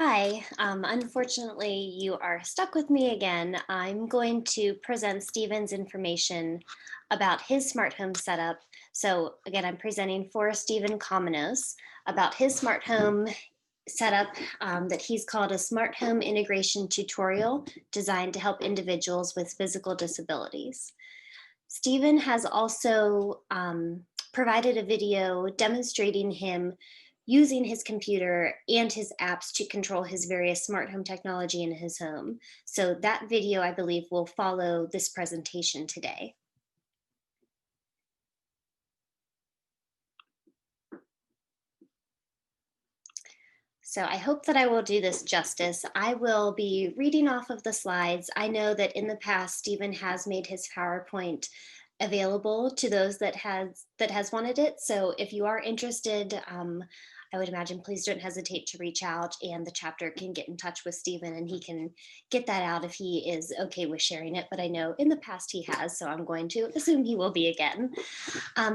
Hi, unfortunately, you are stuck with me again. I'm going to present Stephen's information about his smart home setup. So again, I'm presenting for Stephen Comninos about his smart home setup that he's called a smart home integration tutorial designed to help individuals with physical disabilities. Stephen has also provided a video demonstrating him using his computer and his apps to control his various smart home technology in his home. So that video, I believe, will follow this presentation today. So I hope that I will do this justice. I will be reading off of the slides. I know that in the past, Stephen has made his PowerPoint available to those that has wanted it. So if you are interested, I would imagine please don't hesitate to reach out and the chapter can get in touch with Stephen and he can get that out if he is okay with sharing it. But I know in the past he has, so I'm going to assume he will be again.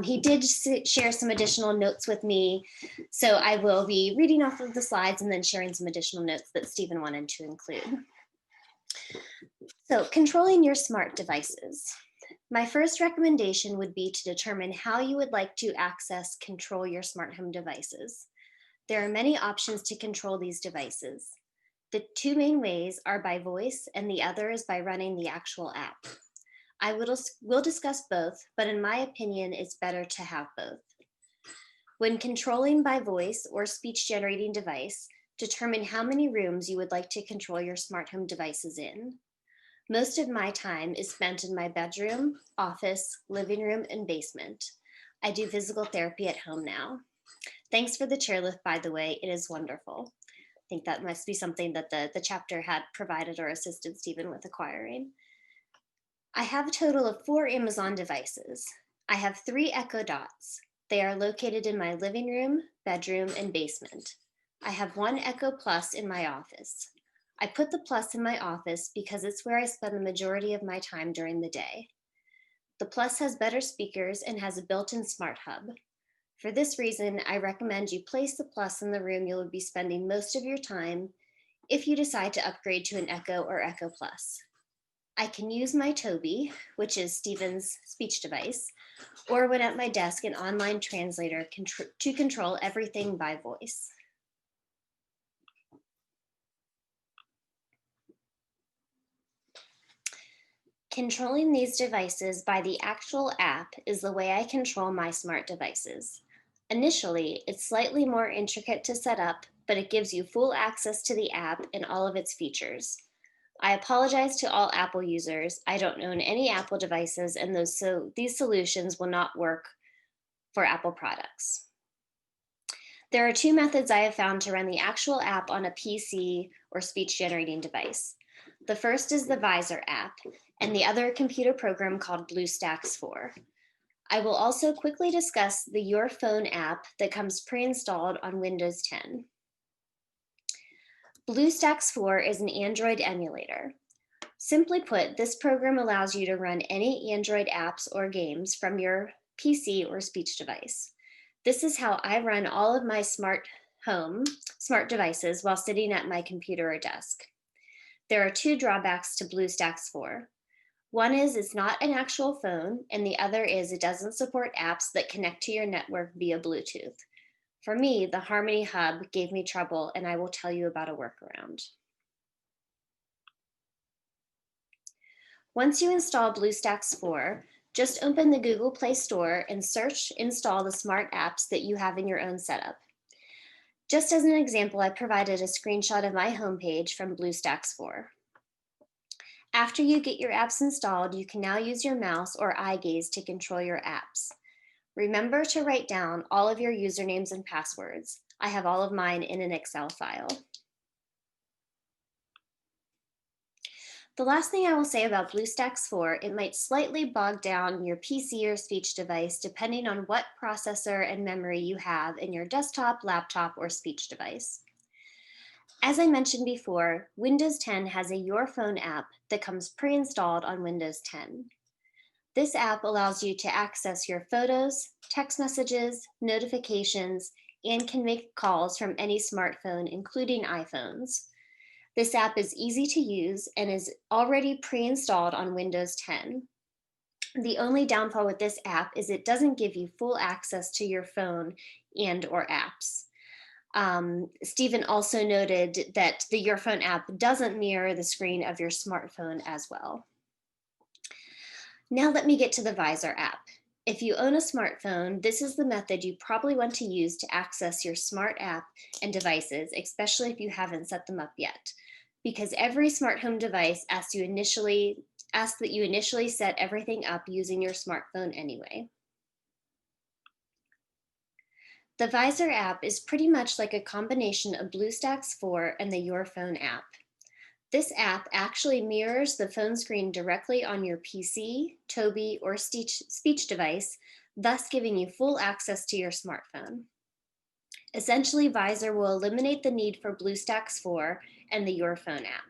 He did share some additional notes with me, so I will be reading off of the slides and then sharing some additional notes that Stephen wanted to include. So controlling your smart devices. My first recommendation would be to determine how you would like to control your smart home devices. There are many options to control these devices. The two main ways are by voice and the other is by running the actual app. I will discuss both, but in my opinion, it's better to have both. When controlling by voice or speech generating device, determine how many rooms you would like to control your smart home devices in. Most of my time is spent in my bedroom, office, living room, and basement. I do physical therapy at home now. Thanks for the chairlift, by the way. It is wonderful. I think that must be something that the chapter had provided or assisted Stephen with acquiring. I have a total of 4 Amazon devices. I have 3 Echo Dots. They are located in my living room, bedroom, and basement. I have 1 Echo Plus in my office. I put the Plus in my office because it's where I spend the majority of my time during the day. The Plus has better speakers and has a built-in smart hub. For this reason, I recommend you place the Plus in the room you will be spending most of your time if you decide to upgrade to an Echo or Echo Plus. I can use my Tobii, which is Stephen's speech device, or when at my desk, an online translator to control everything by voice. Controlling these devices by the actual app is the way I control my smart devices. Initially, it's slightly more intricate to set up, but it gives you full access to the app and all of its features. I apologize to all Apple users. I don't own any Apple devices, and these solutions will not work for Apple products. There are 2 methods I have found to run the actual app on a PC or speech generating device. The first is the Visor app, and the other a computer program called BlueStacks 4. I will also quickly discuss the Your Phone app that comes pre-installed on Windows 10. BlueStacks 4 is an Android emulator. Simply put, this program allows you to run any Android apps or games from your PC or speech device. This is how I run all of my smart devices while sitting at my computer or desk. There are 2 drawbacks to BlueStacks 4. One is it's not an actual phone, and the other is it doesn't support apps that connect to your network via Bluetooth. For me, the Harmony Hub gave me trouble, and I will tell you about a workaround. Once you install BlueStacks 4, just open the Google Play Store and search install the smart apps that you have in your own setup. Just as an example, I provided a screenshot of my homepage from BlueStacks 4. After you get your apps installed, you can now use your mouse or eye gaze to control your apps. Remember to write down all of your usernames and passwords. I have all of mine in an Excel file. The last thing I will say about BlueStacks 4, it might slightly bog down your PC or speech device depending on what processor and memory you have in your desktop, laptop, or speech device. As I mentioned before, Windows 10 has a Your Phone app that comes pre-installed on Windows 10. This app allows you to access your photos, text messages, notifications, and can make calls from any smartphone, including iPhones. This app is easy to use and is already pre-installed on Windows 10. The only downfall with this app is it doesn't give you full access to your phone and/or apps. Stephen also noted that the Your Phone app doesn't mirror the screen of your smartphone as well. Now let me get to the Visor app. If you own a smartphone, this is the method you probably want to use to access your smart app and devices, especially if you haven't set them up yet, because every smart home device asks that you initially set everything up using your smartphone anyway. The Visor app is pretty much like a combination of BlueStacks 4 and the Your Phone app. This app actually mirrors the phone screen directly on your PC, Tobii, or speech device, thus giving you full access to your smartphone. Essentially, Visor will eliminate the need for BlueStacks 4 and the Your Phone app.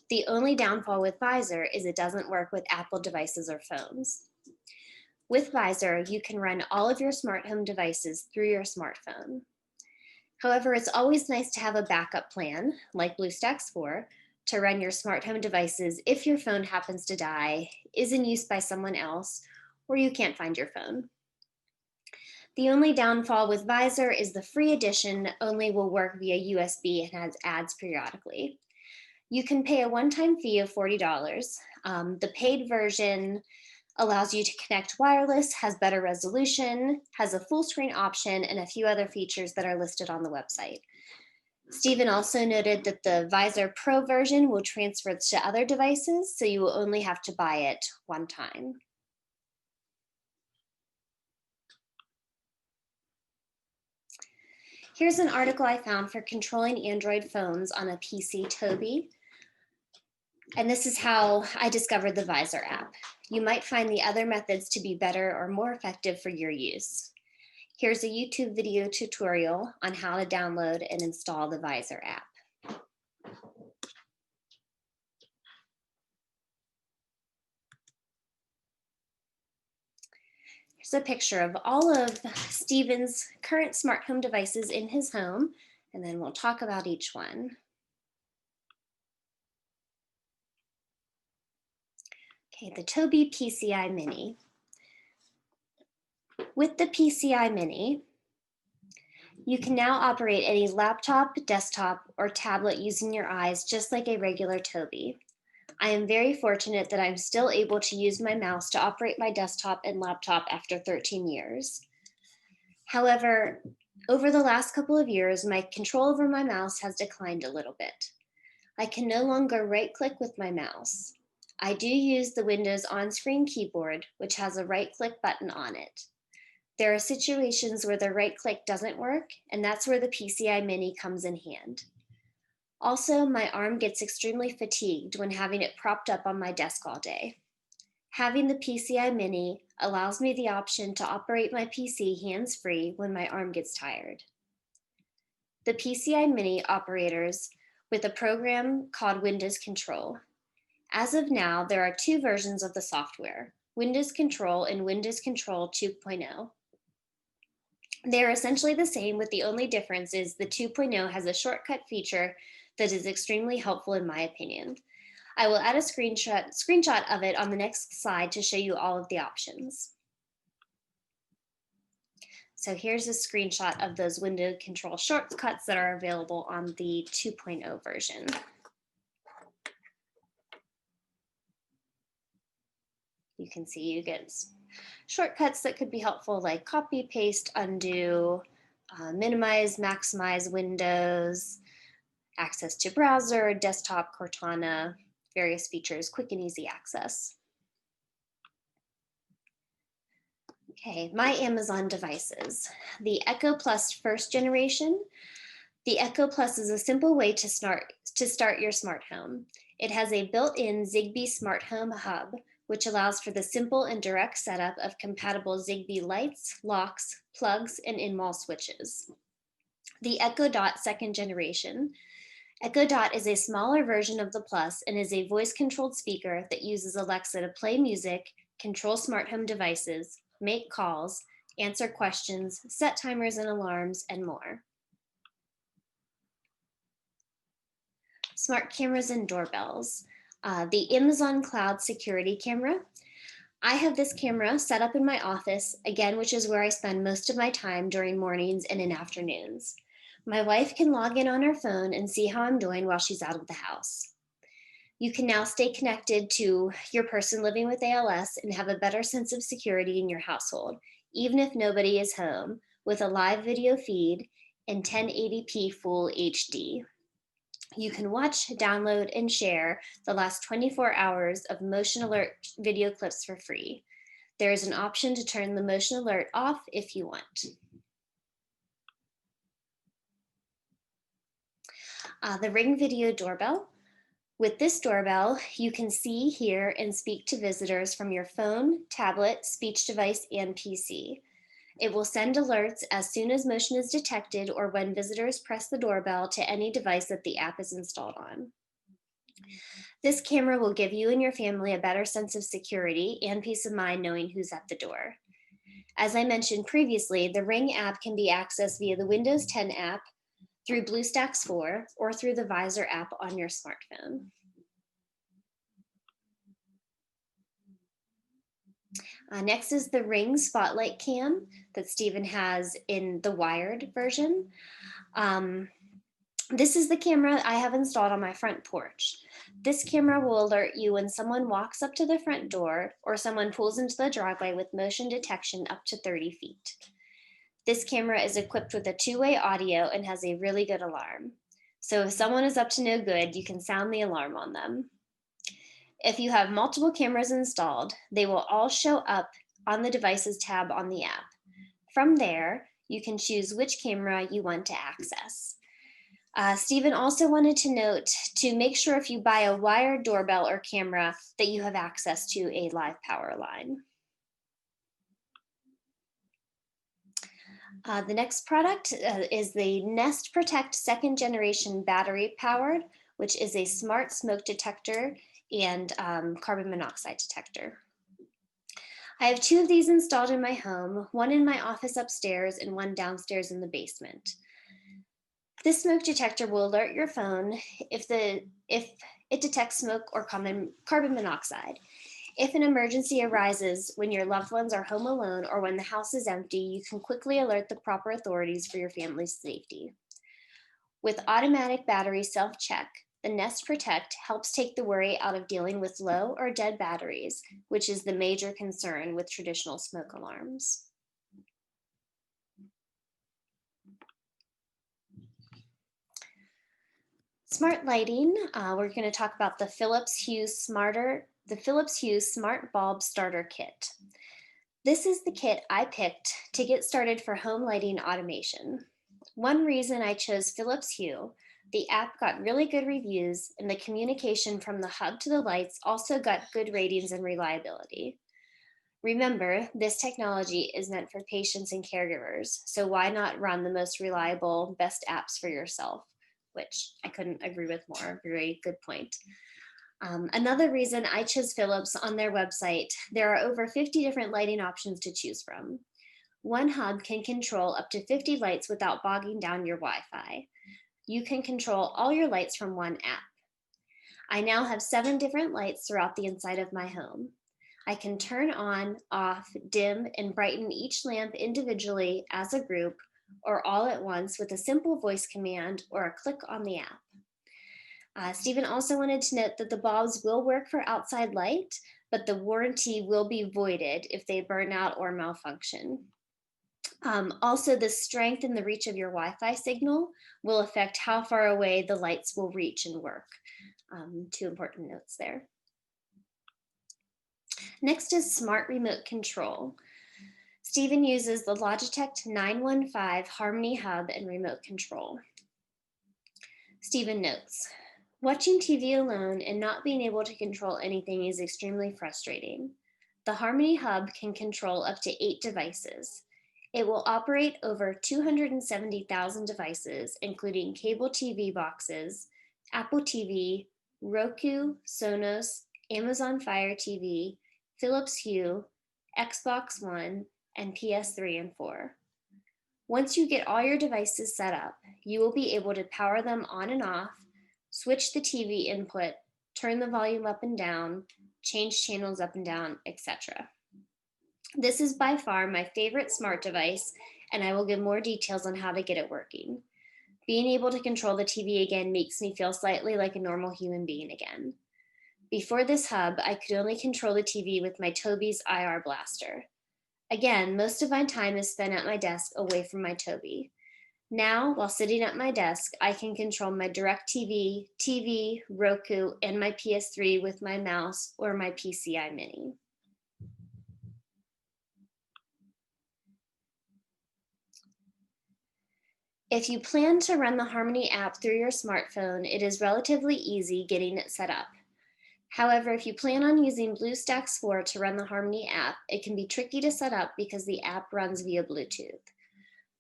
The only downfall with Visor is it doesn't work with Apple devices or phones. With Visor, you can run all of your smart home devices through your smartphone. However, it's always nice to have a backup plan, like BlueStacks 4, to run your smart home devices if your phone happens to die, is in use by someone else, or you can't find your phone. The only downfall with Visor is the free edition only will work via USB and has ads periodically. You can pay a one-time fee of $40. The paid version allows you to connect wireless, has better resolution, has a full screen option, and a few other features that are listed on the website. Stephen also noted that the Visor Pro version will transfer to other devices, so you will only have to buy it one time. Here's an article I found for controlling Android phones on a PC Tobii. And this is how I discovered the Visor app. You might find the other methods to be better or more effective for your use. Here's a YouTube video tutorial on how to download and install the Visor app. Here's a picture of all of Stephen's current smart home devices in his home, and then we'll talk about each one. Okay, the Tobii PCi Mini. With the PCi Mini, you can now operate any laptop, desktop, or tablet using your eyes just like a regular Tobii. I am very fortunate that I'm still able to use my mouse to operate my desktop and laptop after 13 years. However, over the last couple of years, my control over my mouse has declined a little bit. I can no longer right-click with my mouse. I do use the Windows on-screen keyboard, which has a right-click button on it. There are situations where the right-click doesn't work, and that's where the PCi Mini comes in hand. Also, my arm gets extremely fatigued when having it propped up on my desk all day. Having the PCi Mini allows me the option to operate my PC hands-free when my arm gets tired. The PCi Mini operates with a program called Windows Control. As of now, there are two versions of the software, Windows Control and Windows Control 2.0. They are essentially the same, with the only difference is the 2.0 has a shortcut feature that is extremely helpful in my opinion. I will add a screenshot of it on the next slide to show you all of the options. So here's a screenshot of those window control shortcuts that are available on the 2.0 version. You can see you get shortcuts that could be helpful, like copy, paste, undo, minimize, maximize windows, access to browser, desktop, Cortana, various features, quick and easy access. Okay, my Amazon devices. The Echo Plus first generation. The Echo Plus is a simple way to start your smart home. It has a built-in Zigbee smart home hub, which allows for the simple and direct setup of compatible Zigbee lights, locks, plugs, and in-wall switches. The Echo Dot second generation. Echo Dot is a smaller version of the Plus and is a voice-controlled speaker that uses Alexa to play music, control smart home devices, make calls, answer questions, set timers and alarms, and more. Smart cameras and doorbells. The Amazon Cloud Security Camera. I have this camera set up in my office, again, which is where I spend most of my time during mornings and in afternoons. My wife can log in on her phone and see how I'm doing while she's out of the house. You can now stay connected to your person living with ALS and have a better sense of security in your household, even if nobody is home, with a live video feed and 1080p full HD. You can watch, download, and share the last 24 hours of motion alert video clips for free. There is an option to turn the motion alert off if you want. The Ring Video Doorbell. With this doorbell, you can see, hear, and speak to visitors from your phone, tablet, speech device, and PC. It will send alerts as soon as motion is detected or when visitors press the doorbell to any device that the app is installed on. This camera will give you and your family a better sense of security and peace of mind knowing who's at the door. As I mentioned previously, the Ring app can be accessed via the Windows 10 app, through BlueStacks 4, or through the Visor app on your smartphone. Next is the Ring Spotlight Cam that Stephen has in the wired version. This is the camera I have installed on my front porch. This camera will alert you when someone walks up to the front door or someone pulls into the driveway with motion detection up to 30 feet. This camera is equipped with a two-way audio and has a really good alarm. So if someone is up to no good, you can sound the alarm on them. If you have multiple cameras installed, they will all show up on the Devices tab on the app. From there, you can choose which camera you want to access. Stephen also wanted to note to make sure if you buy a wired doorbell or camera that you have access to a live power line. The next product is the Nest Protect second generation battery powered, which is a smart smoke detector and carbon monoxide detector. I have two of these installed in my home, one in my office upstairs and one downstairs in the basement. This smoke detector will alert your phone if it detects smoke or carbon monoxide. If an emergency arises when your loved ones are home alone or when the house is empty, you can quickly alert the proper authorities for your family's safety. With automatic battery self-check, the Nest Protect helps take the worry out of dealing with low or dead batteries, which is the major concern with traditional smoke alarms. Smart lighting, we're going to talk about the Philips Hue Smart Bulb Starter Kit. This is the kit I picked to get started for home lighting automation. One reason I chose Philips Hue, the app got really good reviews and the communication from the hub to the lights also got good ratings and reliability. Remember, this technology is meant for patients and caregivers, so why not run the most reliable, best apps for yourself? Which I couldn't agree with more, very good point. Another reason I chose Philips on their website, there are over 50 different lighting options to choose from. One hub can control up to 50 lights without bogging down your Wi-Fi. You can control all your lights from one app. I now have 7 different lights throughout the inside of my home. I can turn on, off, dim, and brighten each lamp individually as a group or all at once with a simple voice command or a click on the app. Stephen also wanted to note that the bulbs will work for outside light, but the warranty will be voided if they burn out or malfunction. Also, the strength and the reach of your Wi-Fi signal will affect how far away the lights will reach and work. 2 important notes there. Next is smart remote control. Stephen uses the Logitech 915 Harmony Hub and remote control. Stephen notes, watching TV alone and not being able to control anything is extremely frustrating. The Harmony Hub can control up to 8 devices. It will operate over 270,000 devices, including cable TV boxes, Apple TV, Roku, Sonos, Amazon Fire TV, Philips Hue, Xbox One, and PS3 and 4. Once you get all your devices set up, you will be able to power them on and off, switch the TV input, turn the volume up and down, change channels up and down, etc. This is by far my favorite smart device, and I will give more details on how to get it working. Being able to control the TV again makes me feel slightly like a normal human being again. Before this hub, I could only control the TV with my Tobii's IR blaster. Again, most of my time is spent at my desk away from my Tobii. Now, while sitting at my desk, I can control my DirecTV, TV, Roku, and my PS3 with my mouse or my PCi Mini. If you plan to run the Harmony app through your smartphone, it is relatively easy getting it set up. However, if you plan on using BlueStacks 4 to run the Harmony app, it can be tricky to set up because the app runs via Bluetooth.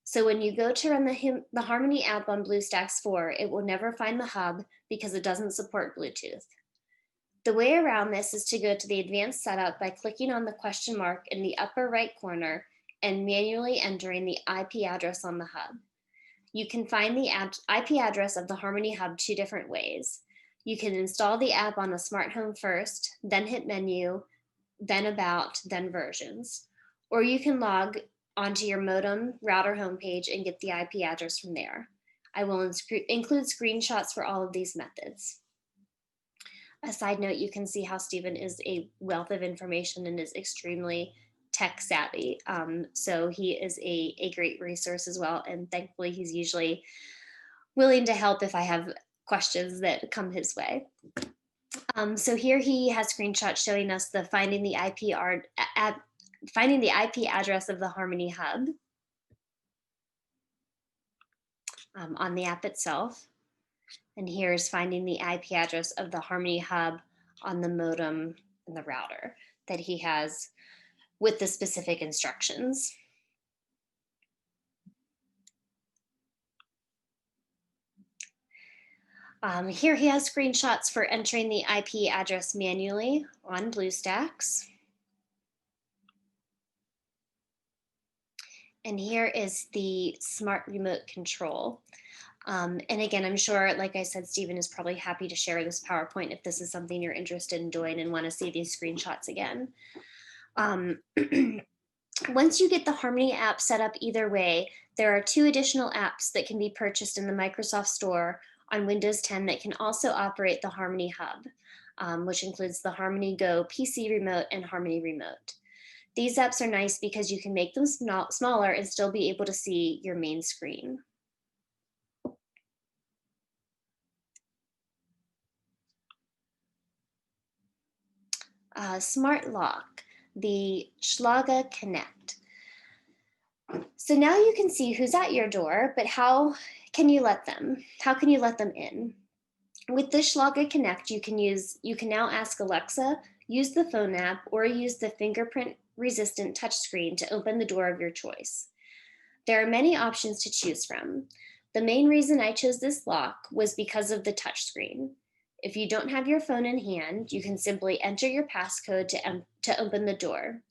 So when you go to run the Harmony app on BlueStacks 4, it will never find the hub because it doesn't support Bluetooth. The way around this is to go to the advanced setup by clicking on the question mark in the upper right corner and manually entering the IP address on the hub. You can find the IP address of the Harmony hub 2 different ways. You can install the app on a smart home first, then hit menu, then about, then versions. Or you can log onto your modem router homepage and get the IP address from there. I will include screenshots for all of these methods. A side note, you can see how Stephen is a wealth of information and is extremely tech savvy. So he is a great resource as well. And thankfully, he's usually willing to help if I have questions that come his way. So here he has screenshots showing us the finding the IP address of the Harmony hub on the app itself. And here's finding the IP address of the Harmony hub on the modem and the router that he has with the specific instructions. Here he has screenshots for entering the IP address manually on BlueStacks. And here is the smart remote control. And again, I'm sure, like I said, Stephen is probably happy to share this PowerPoint if this is something you're interested in doing and want to see these screenshots again. Once you get the Harmony app set up either way, there are 2 additional apps that can be purchased in the Microsoft Store on Windows 10 that can also operate the Harmony hub, which includes the Harmony Go PC Remote and Harmony Remote. These apps are nice because you can make them smaller and still be able to see your main screen. Smart lock, the Schlage Connect. So now you can see who's at your door, but how can you let them in? With this Schlage Connect, you can now ask Alexa, use the phone app, or use the fingerprint resistant touchscreen to open the door of your choice. There are many options to choose from. The main reason I chose this lock was because of the touchscreen. If you don't have your phone in hand, you can simply enter your passcode to open the door.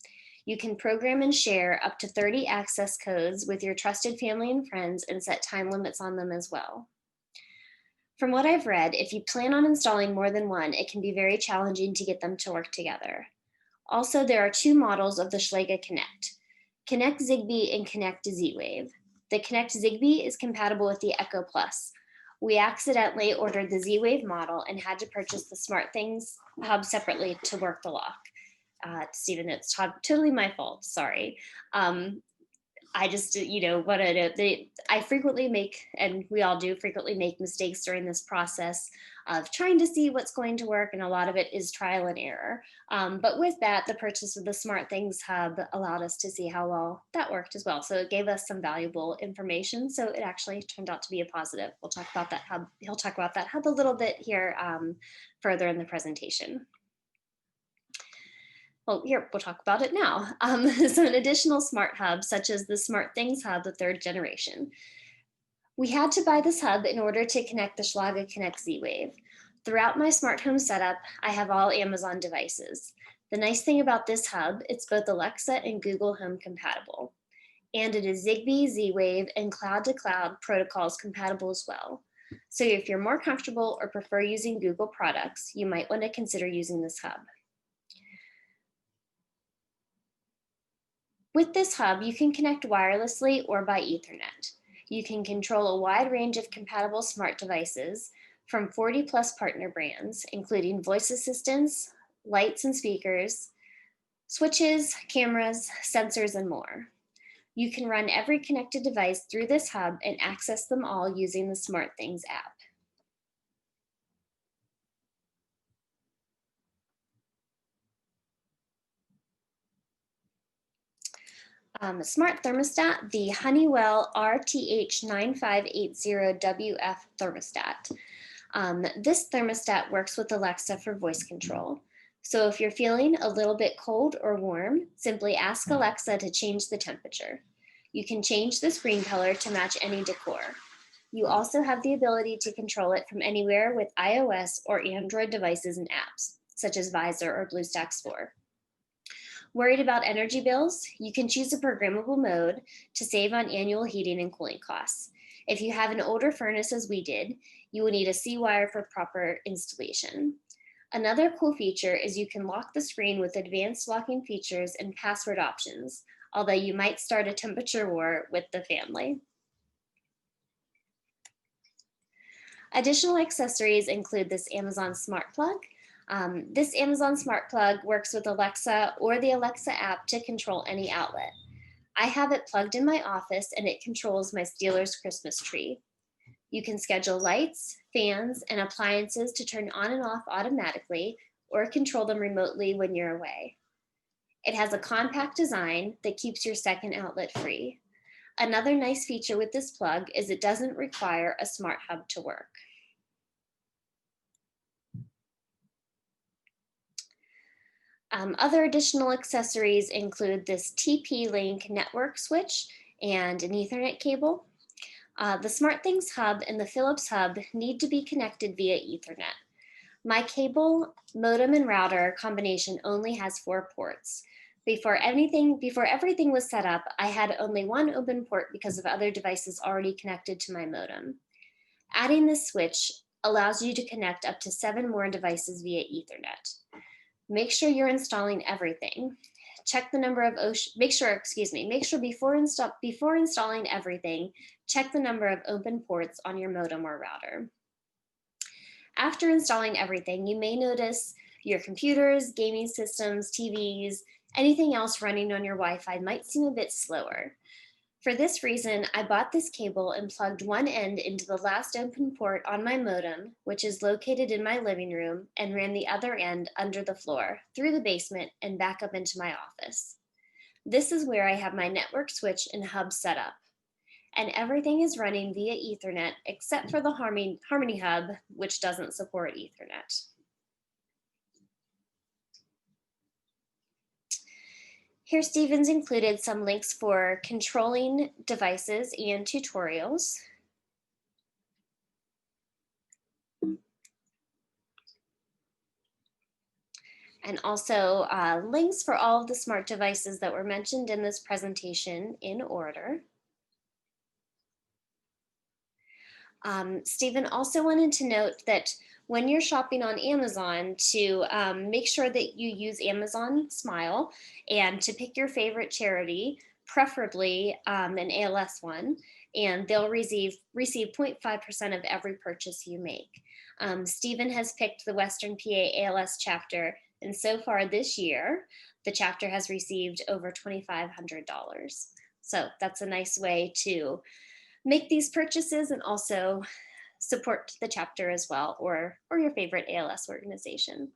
You can program and share up to 30 access codes with your trusted family and friends and set time limits on them as well. From what I've read, if you plan on installing more than one, it can be very challenging to get them to work together. Also, there are 2 models of the Schlage Connect, Connect Zigbee and Connect Z-Wave. The Connect Zigbee is compatible with the Echo Plus. We accidentally ordered the Z-Wave model and had to purchase the SmartThings hub separately to work the lock. Stephen, it's totally my fault, sorry. I just, I frequently make, and we all do frequently make mistakes during this process of trying to see what's going to work, and a lot of it is trial and error. But with that, the purchase of the SmartThings hub allowed us to see how well that worked as well. So it gave us some valuable information. So it actually turned out to be a positive. We'll talk about that hub. He'll talk about that hub a little bit here further in the presentation. Well, here, we'll talk about it now. So an additional smart hub, such as the SmartThings hub, the 3rd generation. We had to buy this hub in order to connect the Schlage Connect Z-Wave. Throughout my smart home setup, I have all Amazon devices. The nice thing about this hub, it's both Alexa and Google Home compatible. And it is Zigbee, Z-Wave, and cloud-to-cloud protocols compatible as well. So if you're more comfortable or prefer using Google products, you might want to consider using this hub. With this hub, you can connect wirelessly or by Ethernet. You can control a wide range of compatible smart devices from 40 plus partner brands, including voice assistants, lights and speakers, switches, cameras, sensors, and more. You can run every connected device through this hub and access them all using the SmartThings app. Smart thermostat, the Honeywell RTH9580WF thermostat. This thermostat works with Alexa for voice control. So if you're feeling a little bit cold or warm, simply ask Alexa to change the temperature. You can change the screen color to match any decor. You also have the ability to control it from anywhere with iOS or Android devices and apps, such as Visor or BlueStacks 4. Worried about energy bills? You can choose a programmable mode to save on annual heating and cooling costs. If you have an older furnace as we did, you will need a C-wire for proper installation. Another cool feature is you can lock the screen with advanced locking features and password options, although you might start a temperature war with the family. Additional accessories include this Amazon Smart Plug. This Amazon Smart Plug works with Alexa or the Alexa app to control any outlet. I have it plugged in my office and it controls my Steelers Christmas tree. You can schedule lights, fans, and appliances to turn on and off automatically or control them remotely when you're away. It has a compact design that keeps your second outlet free. Another nice feature with this plug is it doesn't require a smart hub to work. Other additional accessories include this TP-Link network switch and an Ethernet cable. The SmartThings hub and the Philips hub need to be connected via Ethernet. My cable, modem, and router combination only has 4 ports. Before everything was set up, I had only one open port because of other devices already connected to my modem. Adding this switch allows you to connect up to 7 more devices via Ethernet. Make sure you're installing everything. Check the number of make sure before installing everything, check the number of open ports on your modem or router. After installing everything, you may notice your computers, gaming systems, TVs, anything else running on your Wi-Fi might seem a bit slower. For this reason, I bought this cable and plugged one end into the last open port on my modem, which is located in my living room, and ran the other end under the floor, through the basement, and back up into my office. This is where I have my network switch and hub set up. And everything is running via Ethernet except for the Harmony hub, which doesn't support Ethernet. Here, Stephen's included some links for controlling devices and tutorials. And also links for all of the smart devices that were mentioned in this presentation in order. Stephen also wanted to note that when you're shopping on Amazon to make sure that you use Amazon Smile and to pick your favorite charity, preferably an ALS one, and they'll receive 0.5% of every purchase you make. Stephen has picked the Western PA ALS chapter, and so far this year, the chapter has received over $2,500. So that's a nice way to make these purchases and also support the chapter as well, or your favorite ALS organization.